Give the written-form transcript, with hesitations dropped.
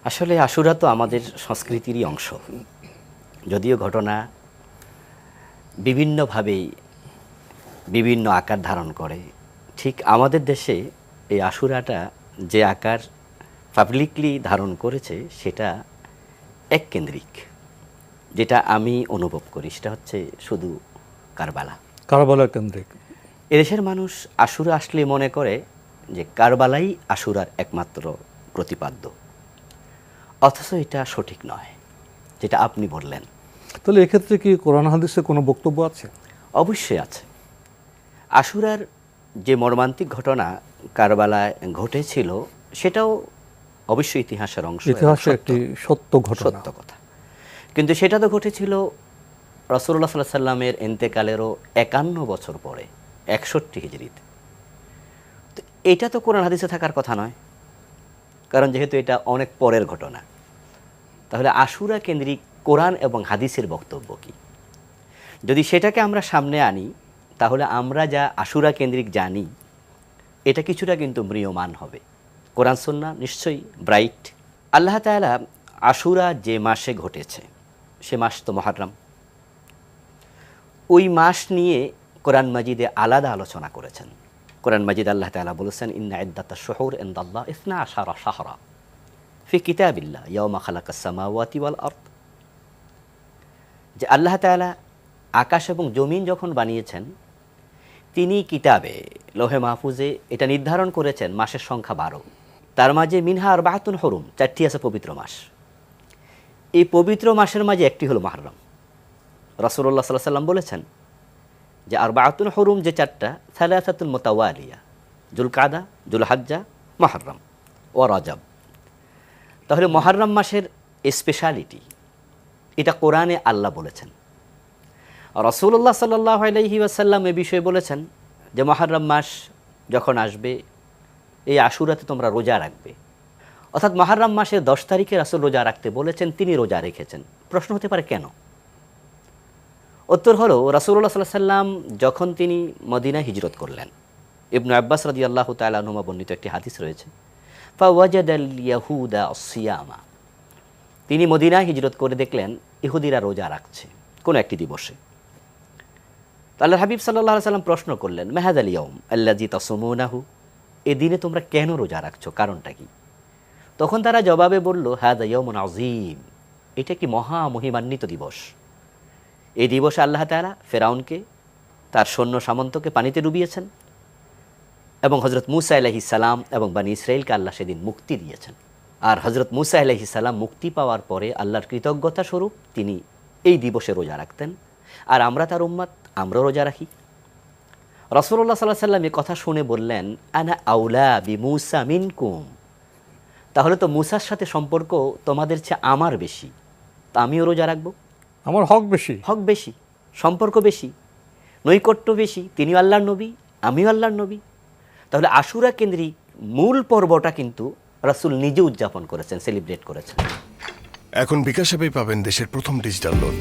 আসলে আশুরা তো আমাদের সংস্কৃতিরই অংশ, যদিও ঘটনা বিভিন্নভাবেই বিভিন্ন আকার ধারণ করে। ঠিক আমাদের দেশে এই আশুরাটা যে আকার পাবলিকলি ধারণ করেছে সেটা এককেন্দ্রিক, যেটা আমি অনুভব করি সেটা হচ্ছে শুধু কারবালা। কারবালা কেন্দ্রিক। এদেশের মানুষ আশুরা আসলে মনে করে যে কারবালাই আশুরার একমাত্র প্রতিপাদ্য, অথচ এটা সঠিক নয়, যেটা আপনি বললেন। তাহলে এক্ষেত্রে কি কোরআন হাদিসে কোনো বক্তব্য আছে? অবশ্যই আছে। আশুরার যে মর্মান্তিক ঘটনা কারবালায় ঘটেছিল সেটাও অবশ্যই ইতিহাসের অংশ, ইতিহাসে একটি সত্য ঘটনা, সত্য কথা। কিন্তু সেটা তো ঘটেছিল রাসূলুল্লাহ সাল্লাল্লাহু আলাইহি সাল্লামের ইন্তেকালেরও ৫১ বছর পরে, ৬১ হিজরিতে। তো এটা তো কোরআন হাদিসে থাকার কথা নয়, কারণ যেহেতু এটা অনেক পরের ঘটনা। তাহলে আশুরা কেন্দ্রিক কোরআন এবং হাদিসের বক্তব্য কি? যদি সেটাকে আমরা সামনে আনি তাহলে আমরা যা আশুরা কেন্দ্রিক জানি এটা কিছুটা কিন্তু ম্রিয়মান হবে। কোরআন সুন্নাহ নিশ্চয়ই ব্রাইট। আল্লাহ তাআলা আশুরা যে মাসে ঘটেছে সে মাস তো মুহররম। ওই মাস নিয়ে কোরআন মাজিদে আলাদা আলোচনা করেছেন। কোরআন মাজিদ আল্লাহ তাআলা বলেছেন, ইন্না ইদ্দাতাশ শুহুর ইনদাল্লাহ 12 শাহরা ফি কিতাবিল্লাহ ইয়াওমা খালাকাস সামাওয়াতি ওয়াল আরদ। যে আল্লাহ তাআলা আকাশ এবং জমিন যখন বানিয়েছেন তিনি কিতাবে লোহে মাহফুজে এটা নির্ধারণ করেছেন মাসের সংখ্যা 12। তার মাঝে মিনহা আরবাআতুন হুরুম, 4টি আছে পবিত্র মাস। এই পবিত্র মাসের মাঝে একটি হলো মুহররম। রাসূলুল্লাহ সাল্লাল্লাহু আলাইহি সাল্লাম বলেছেন যে আরবাআতুন হুরুম যে 4টা, সালাসাতুন মুতাওয়ালিয়া, যুলকাদা, যুলহজ্জা, মুহররম ও রজব। তাহলে মুহররম মাসের স্পেশালিটি এটা কোরআনে আল্লাহ বলেছেন। রাসূলুল্লাহ সাল্লাল্লাহু আলাইহি ওয়াসাল্লাম এ বিষয়ে বলেছেন যে মুহররম মাস যখন আসবে এই আশুরাতে তোমরা রোজা রাখবে। অর্থাৎ মুহররম মাসের 10 তারিখে রাসূল রোজা রাখতে বলেছেন, তিনি রোজা রেখেছেন। প্রশ্ন হতে পারে কেন? উত্তর হলো রাসূলুল্লাহ সাল্লাল্লাহু আলাইহি ওয়াসাল্লাম যখন তিনি মদিনায় হিজরত করলেন, ইবনে আব্বাস রাদিয়াল্লাহু তাআলা আনহুমা বর্ণিত একটি হাদিস রয়েছে, ফাওয়াজাদাল ইয়াহুদা আসসিয়ামা। তিনি মদিনায় হিজরত করে দেখলেন ইহুদিরা রোজা রাখছে কোন একটি দিবসে। আল্লাহর হাবিব সাল্লাল্লাহু আলাইহি ওয়াসাল্লাম প্রশ্ন করলেন, মাহাযাল ইয়াউম আল্লাযী তাসুমুনাহু, এই দিনে তোমরা কেন রোজা রাখছো, কারণটা কি? তখন তারা জবাবে বলল, হাযা ইয়াউমুন আযীম, এটা কি মহা মহিমান্বিত দিবস। এই দিবসে আল্লাহ তাআলা ফেরাউনকে তার সৈন্য সামন্তকে পানিতে ডুবিয়েছেন এবং হযরত মূসা আলাইহিস সালাম এবং বনী ইসরাঈলকে আল্লাহ সেদিন মুক্তি দিয়েছেন। আর হযরত মূসা আলাইহিস সালাম মুক্তি পাওয়ার পরে আল্লাহর কৃতজ্ঞতা স্বরূপ তিনি এই দিবসে রোজা রাখতেন। আর আমরা তার উম্মত, আমরা রোজা রাখি। রাসূলুল্লাহ সাল্লাল্লাহু আলাইহি ওয়াসাল্লাম এই কথা শুনে বললেন, আনা আউলা বিমূসা মিনকুম, তাহলে তো মূসার সাথে সম্পর্ক তোমাদের চেয়ে আমার বেশি, তা আমিও রোজা রাখব। আমার হক বেশি, হক বেশি, সম্পর্ক বেশি, নৈকট্য বেশি। তিনিও আল্লাহর নবী, আমিও আল্লাহর নবী। তাহলে আশুরা কেন্দ্রিক মূল পর্বটা কিন্তু রাসূল নিজে উদযাপন করেছেন, সেলিব্রেট করেছেন। এখন বিকাশ অ্যাপে পাবেন দেশের প্রথম ডিজিটাল লোন।